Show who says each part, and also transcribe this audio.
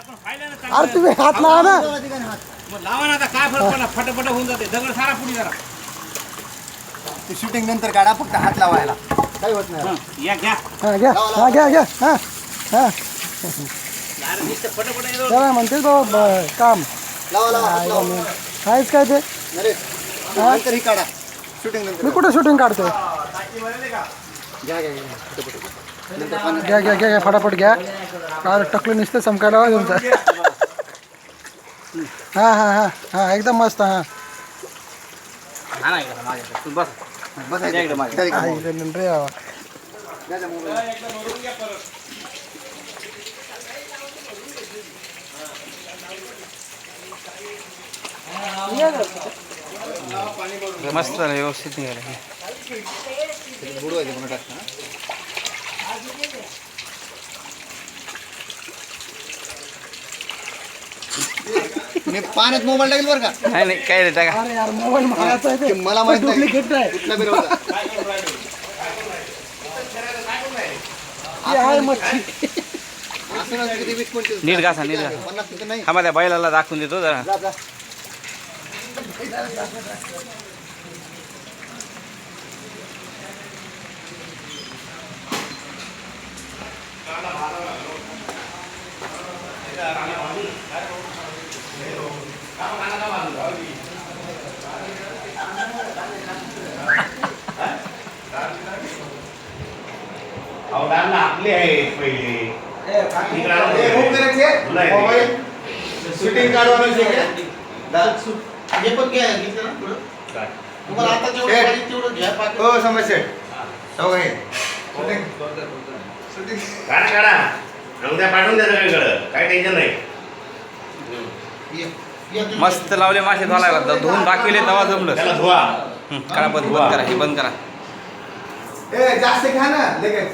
Speaker 1: अरे तुम्ही हात लावा ना.
Speaker 2: लावा ना आता काय फरक पडला फटाफट होऊन जाते दगड सारा पुढे जरा
Speaker 3: शूटिंग नंतर काढा फक्त हात लावायला काही होत नाही.
Speaker 2: या घ्या
Speaker 1: हा घ्या हा घ्या घ्या हा हा
Speaker 2: फटाफट
Speaker 1: त्याला म्हणतेच बाबा काम
Speaker 3: लावा लावा हात लावा.
Speaker 1: काहीच काय ते
Speaker 3: नरेश नंतर ही काढा शूटिंग नंतर
Speaker 1: मी कुठे शूटिंग काढतोय.
Speaker 3: घ्या घ्या घ्या फटाफट. नंतर पाण्यात
Speaker 1: घ्या घ्या घ्या घ्या फटाफट घ्या. काय टकलं नुसतं चमकायला हवं तुमचं. हा हा हा हा एकदम मस्त हा
Speaker 2: हा नाही का माझ्या तू बस
Speaker 3: बसायचं
Speaker 2: इकडे माझ्या.
Speaker 3: डायरेक्ट
Speaker 1: आई
Speaker 3: मोबाईल.
Speaker 1: गं रे बाबा.
Speaker 3: द्या त्या मोबाईल.
Speaker 2: मस्त व्यवस्थित निघालं
Speaker 3: बुडवायचं म्हणून टाकता ना. मी पाण्यात मोबाईल टाकेल बरं का.
Speaker 2: नाही नाही काय रे टाका
Speaker 1: अरे यार मोबाईल महागाचा आहे
Speaker 3: ते
Speaker 1: ते.
Speaker 3: मला माहित नाही
Speaker 1: डुप्लिकेट आहे.
Speaker 3: कुठला बिल होता.
Speaker 1: ती आहे मच्छी.
Speaker 3: असं ना किती 20-25
Speaker 2: नीट घासा नीट घासा
Speaker 3: 50 रुपये नाही.
Speaker 2: हा माझ्या बैलाला दाखवून देतो जरा
Speaker 3: जा जा.
Speaker 2: आपले आहे पहिले
Speaker 3: शूटिंग काढवा
Speaker 4: हे पण घ्या घेतलं ना थोडं तुम्हाला आता जेवढं
Speaker 3: शेट.
Speaker 4: पाहिजे तेवढं घ्या पाकिट.
Speaker 3: हो समस्या हो हे शूटिंग शूटिंग
Speaker 5: काढा काढा उद्या पाठवून द्या सगळीकडं काय टेन्शन नाही
Speaker 4: या तुम्ही.
Speaker 2: मस्त लावले मासे धुवायला धुवून दाखविले तेव्हा जमलं
Speaker 5: त्याला धुवा
Speaker 2: करा बंद करा हे बंद करा
Speaker 3: ए जास्त घ्या ना लगेच